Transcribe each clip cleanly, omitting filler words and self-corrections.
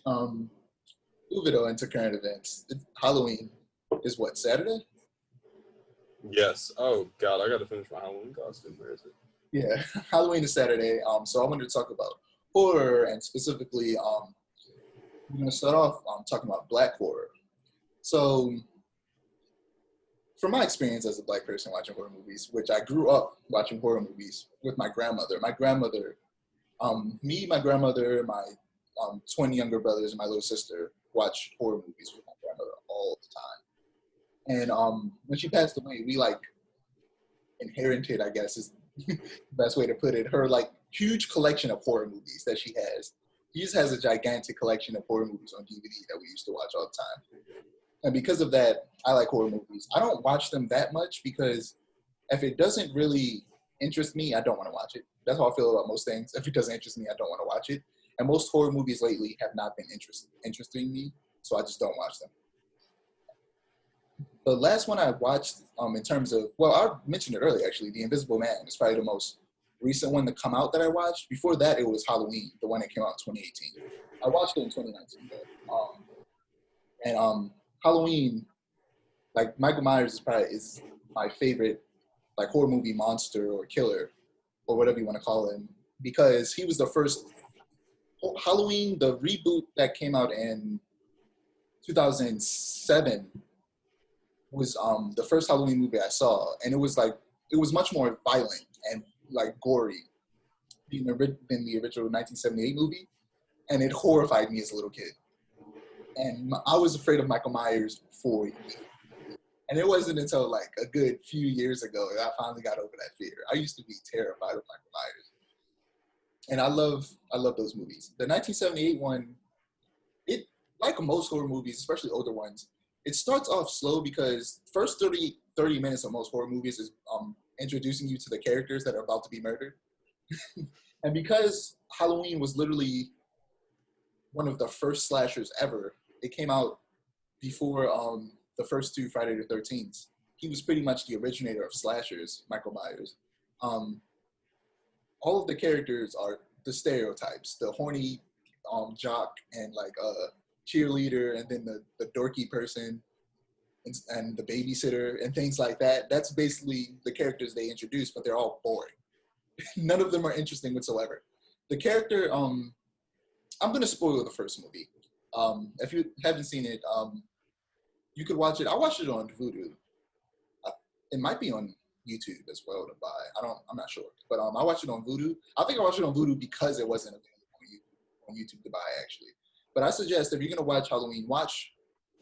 Um, Move it on into current events. Halloween is what, Saturday? Yes. Oh God, I gotta finish my Halloween costume. Where is it? Yeah, Halloween is Saturday. So I wanted to talk about horror and specifically, I'm going to start off talking about Black horror. So, from my experience as a Black person watching horror movies, which I grew up watching horror movies with my grandmother. My grandmother, my grandmother, my 20 younger brothers, and my little sister watched horror movies with my grandmother all the time. And when she passed away, we like inherited, I guess is the best way to put it, her like huge collection of horror movies that she has. She just has a gigantic collection of horror movies on DVD that we used to watch all the time. And because of that, I like horror movies. I don't watch them that much because if it doesn't really interest me, I don't want to watch it. That's how I feel about most things. If it doesn't interest me, I don't want to watch it. And most horror movies lately have not been interesting me, so I just don't watch them. The last one I watched, in terms of, well, I mentioned it earlier actually. The Invisible Man is probably the most recent one to come out that I watched. Before that, it was Halloween, the one that came out in 2018. I watched it in 2019 though. And Halloween, like Michael Myers is my favorite like horror movie monster or killer or whatever you want to call him because he was the first Halloween, the reboot that came out in 2007 was the first Halloween movie I saw, and it was much more violent and like gory than the original 1978 movie, and it horrified me as a little kid. And I was afraid of Michael Myers for years. And it wasn't until like a good few years ago that I finally got over that fear. I used to be terrified of Michael Myers, and I love those movies. The 1978 one, it like most horror movies, especially older ones, it starts off slow because first 30 minutes of most horror movies is introducing you to the characters that are about to be murdered. And because Halloween was literally one of the first slashers ever, it came out before the first two Friday the 13th. He was pretty much the originator of slashers, Michael Myers. Um, all of the characters are the stereotypes, the horny jock and like cheerleader, and then the dorky person and the babysitter and things like that. That's basically the characters they introduced, but they're all boring. None of them are interesting whatsoever. The character, I'm going to spoil the first movie. If you haven't seen it, you could watch it. I watched it on Vudu. It might be on YouTube as well to buy. I'm not sure. But I watched it on Vudu. I think I watched it on Vudu because it wasn't available on YouTube to buy, actually. But I suggest if you're going to watch Halloween, watch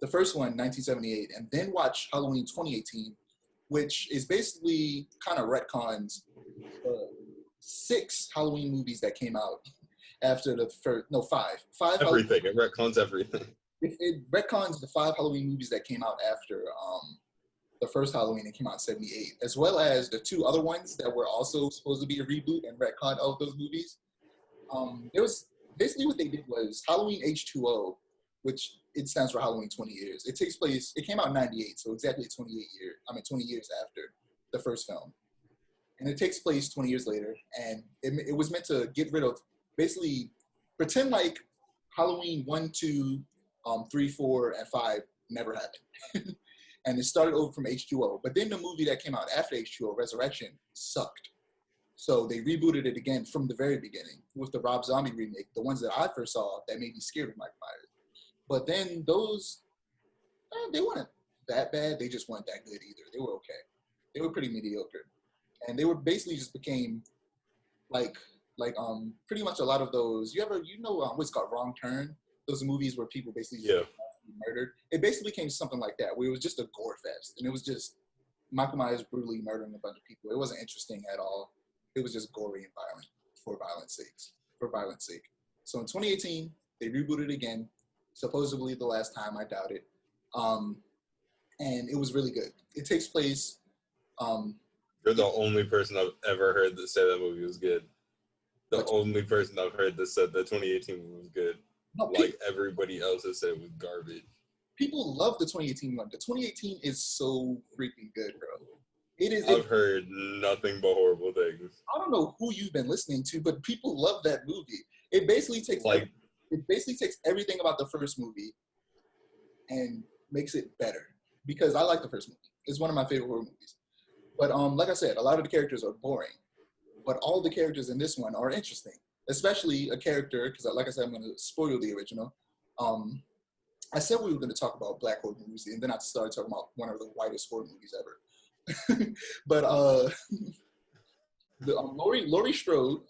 the first one, 1978, and then watch Halloween 2018, which is basically kind of retcons six Halloween movies that came out after the first, no, five. Everything. It retcons everything. It retcons the five Halloween movies that came out after the first Halloween that came out in 78, as well as the two other ones that were also supposed to be a reboot and retcon of those movies. It was basically what they did was Halloween H2O, which it stands for Halloween 20 years. It came out in 98, so exactly 20 years after the first film. And it takes place 20 years later, and it was meant to get rid of, basically pretend like Halloween 1, 2, 3, 4, and 5 never happened. And it started over from H2O. But then the movie that came out after H2O, Resurrection, sucked. So they rebooted it again from the very beginning with the Rob Zombie remake, the ones that I first saw that made me scared of Michael Myers. But then those, they weren't that bad. They just weren't that good either. They were okay. They were pretty mediocre. And they were basically just became like pretty much a lot of those. What's called Wrong Turn? Those movies where people basically just murdered. It basically became something like that, where it was just a gore fest, and it was just Michael Myers brutally murdering a bunch of people. It wasn't interesting at all. It was just gory and violent for violence sake. So in 2018, they rebooted again. Supposedly the last time, I doubt it. And it was really good. It takes place. You're the only person I've ever heard that say that movie was good. The only person I've heard that said that 2018 movie was good. No, everybody else has said it was garbage. People love the 2018 one. The 2018 is so freaking good, bro. I've heard nothing but horrible things. I don't know who you've been listening to, but people love that movie. It basically takes it basically takes everything about the first movie and makes it better. Because I like the first movie. It's one of my favorite horror movies. But like I said, a lot of the characters are boring. But all the characters in this one are interesting. Especially a character, because like I said, I'm going to spoil the original. I said we were going to talk about black horror movies, and then I started talking about one of the whitest horror movies ever. But Laurie Strode,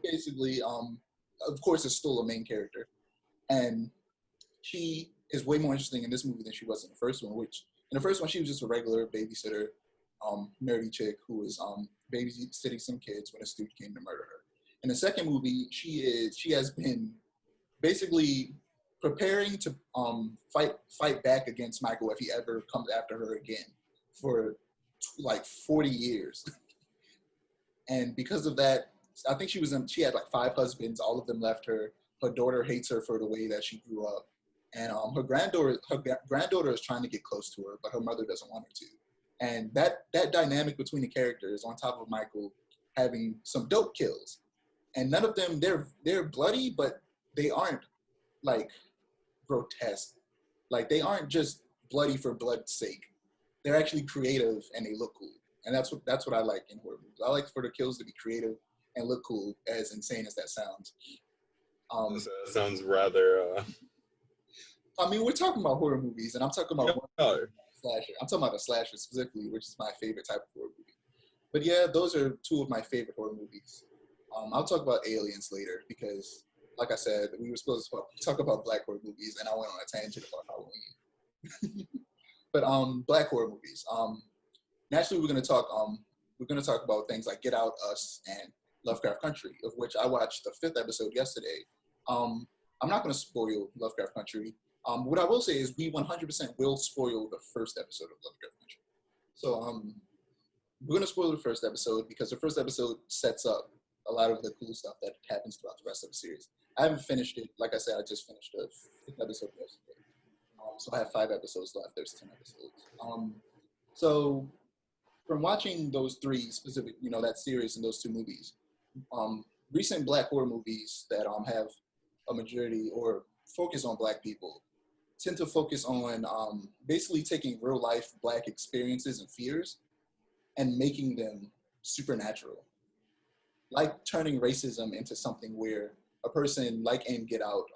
basically, of course, is still a main character, and she is way more interesting in this movie than she was in the first one. Which in the first one, she was just a regular babysitter, nerdy chick who was babysitting some kids when a student came to murder her. In the second movie, she has been basically preparing to fight back against Michael if he ever comes after her again for like 40 years. And because of that, I think she had like 5 husbands. All of them left her. Her daughter hates her for the way that she grew up. And her granddaughter is trying to get close to her, but her mother doesn't want her to. And that dynamic between the characters, on top of Michael having some dope kills, and none of them they're bloody, but they aren't like grotesque. Like they aren't just bloody for blood's sake. They're actually creative and they look cool. And that's what I like in horror movies. I like for the kills to be creative and look cool, as insane as that sounds. That sounds rather. I mean, we're talking about horror movies, and I'm talking about slasher. I'm talking about a slasher specifically, which is my favorite type of horror movie. But yeah, those are 2 of my favorite horror movies. I'll talk about Aliens later because, like I said, we were supposed to talk about black horror movies, and I went on a tangent about Halloween. But black horror movies. Naturally, we're gonna talk about things like Get Out, Us, and Lovecraft Country, of which I watched the 5th episode yesterday. I'm not gonna spoil Lovecraft Country. What I will say is we 100% will spoil the 1st episode of Lovecraft Country. So we're gonna spoil the 1st episode because the 1st episode sets up a lot of the cool stuff that happens throughout the rest of the series. I haven't finished it. Like I said, I just finished the 5th episode yesterday. So I have 5 episodes left. There's 10 episodes. So from watching those 3 specific, that series and those 2 movies, recent black horror movies that have a majority or focus on black people tend to focus on basically taking real life black experiences and fears and making them supernatural. Like turning racism into something where a person like in Get Out,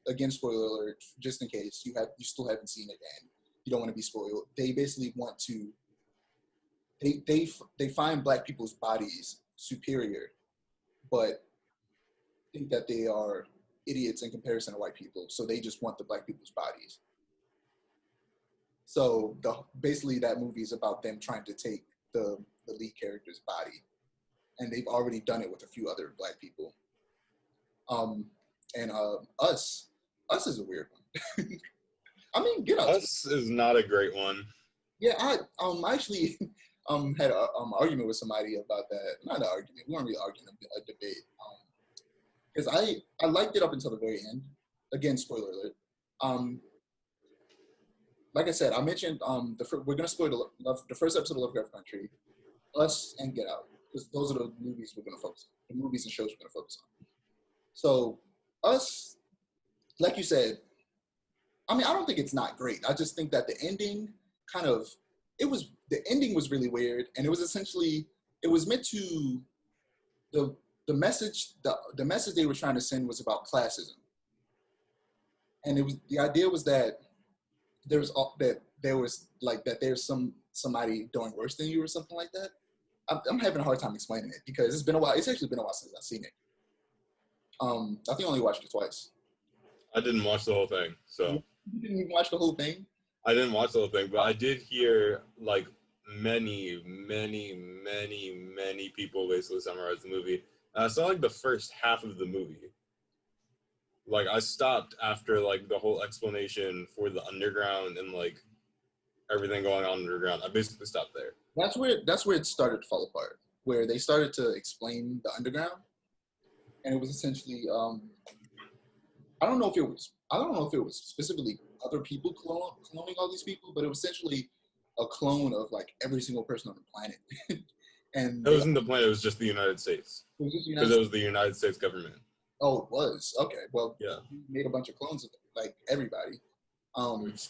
again, spoiler alert, just in case you still haven't seen it and you don't want to be spoiled, they basically want to, they find black people's bodies superior, but think that they are idiots in comparison to white people, so they just want the black people's bodies. So basically that movie is about them trying to take the lead character's body, and they've already done it with a few other black people. And Us is a weird one. I mean, Get Out. Us is not a great one. Yeah, I actually had an argument with somebody about that. Not an argument. We weren't really arguing, a debate. Because I liked it up until the very end. Again, spoiler alert. Like I said, I mentioned we're gonna spoil the 1st episode of Lovecraft Country, Us, and Get Out, because those are the movies we're gonna focus on. The movies and shows we're gonna focus on. So Us, like you said, I mean, I don't think it's not great. I just think that the ending the ending was really weird, and it was meant to the message they were trying to send was about classism, and the idea was that there's somebody doing worse than you or something like that. I'm having a hard time explaining it because it's been a while. It's actually been a while since I've seen it. I think I only watched it twice. I didn't watch the whole thing, so. You didn't even watch the whole thing? I didn't watch the whole thing, but I did hear like many people basically summarize the movie. I saw like the first half of the movie. Like I stopped after like the whole explanation for the underground and like everything going on underground. I basically stopped there. That's where it started to fall apart. Where they started to explain the underground, and it was essentially I don't know if it was specifically other people cloning all these people, but it was essentially a clone of like every single person on the planet. And it wasn't the planet; it was just the United States. Because it was the United States government. Oh, it was okay. Well, Yeah, he made a bunch of clones of like everybody. Um, which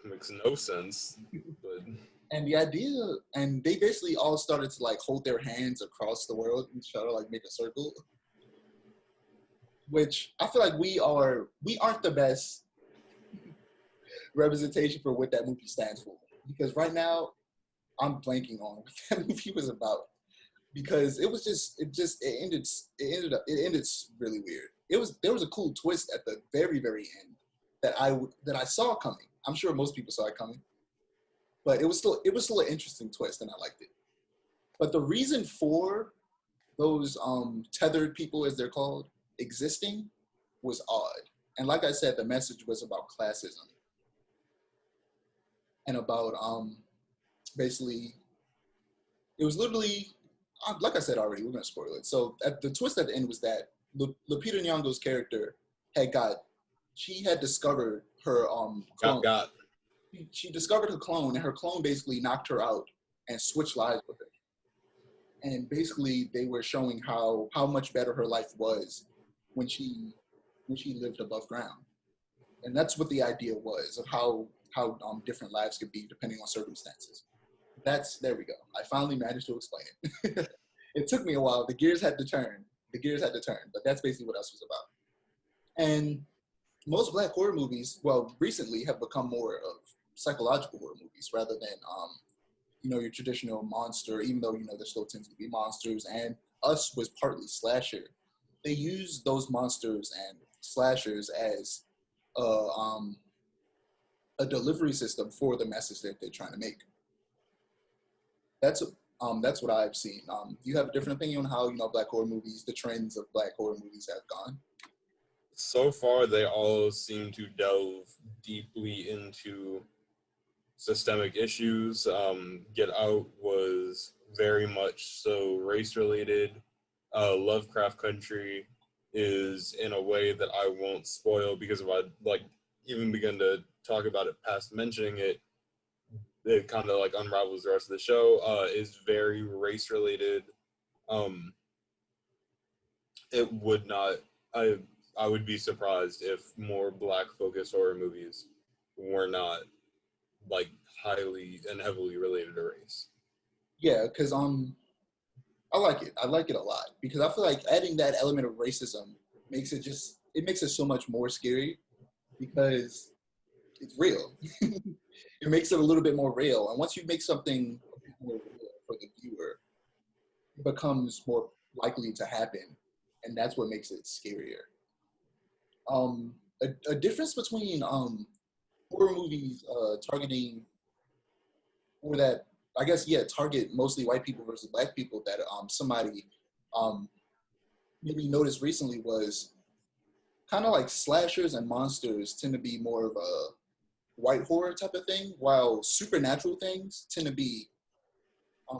makes no sense. But and the idea, and they basically all started to like hold their hands across the world and try to like make a circle. Which I feel like we aren't the best representation for what that movie stands for. Because right now I'm blanking on what that movie was about. Because it was just it ended really weird. There was a cool twist at the very end that I saw coming. I'm sure most people saw it coming, but it was still an interesting twist, and I liked it. But the reason for those tethered people, as they're called, existing was odd. And like I said, the message was about classism and about basically it was literally like I said already. We're gonna spoil it. So the twist at the end was that Lupita Nyong'o's character had got she had discovered her clone. got She discovered her clone, and her clone basically knocked her out and switched lives with her. And basically, they were showing how much better her life was when she lived above ground. And that's what the idea was of how different lives could be depending on circumstances. There we go. I finally managed to explain it. It took me a while. The gears had to turn. But that's basically what else was about. And most Black horror movies, well, recently have become more of psychological horror movies rather than your traditional monster. Even though there still tends to be monsters, and Us was partly slasher. They use those monsters and slashers as a delivery system for the message that they're trying to make. That's what I've seen. Do you have a different opinion on how Black horror movies, the trends of Black horror movies have gone? so far they all seem to delve deeply into systemic issues. Get Out was very much so race related. Lovecraft Country is in a way that I won't spoil, because if I like even begin to talk about it past mentioning it, it kind of like unravels the rest of the show. Is very race related. Um, it would not. I would be surprised if more Black focused horror movies were not like highly and heavily related to race. Yeah, because I like it. I like it a lot because I feel like adding that element of racism it makes it so much more scary because it's real. It makes it a little bit more real. And once you make something a bit more real for the viewer, it becomes more likely to happen. And that's what makes it scarier. A difference between horror movies targeting or that I guess target mostly white people versus Black people that somebody um, maybe noticed recently was kind of like slashers and monsters tend to be more of a white horror type of thing, while supernatural things tend to be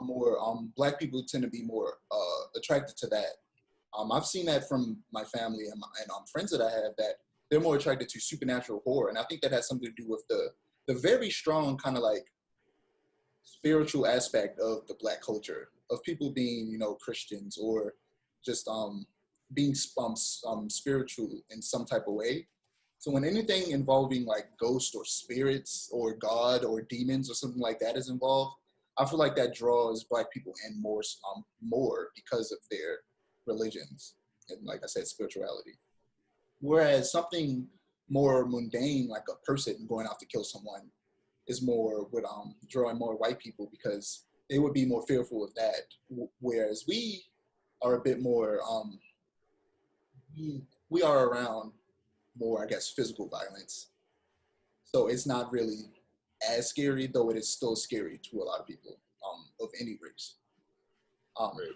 more Black people tend to be more attracted to that. I've seen that from my family and friends that I have that they're more attracted to supernatural horror, and I think that has something to do with the very strong kind of like spiritual aspect of the Black culture of people being Christians or just being spiritual in some type of way. So when anything involving like ghosts or spirits or God or demons or something like that is involved, I feel like that draws Black people in more because of their religions and, like I said, spirituality. Whereas something more mundane, like a person going out to kill someone, is more would drawing more white people because they would be more fearful of that. Whereas we are a bit more we are around more, I guess, physical violence. So it's not really as scary, though it is still scary to a lot of people of any race. Right.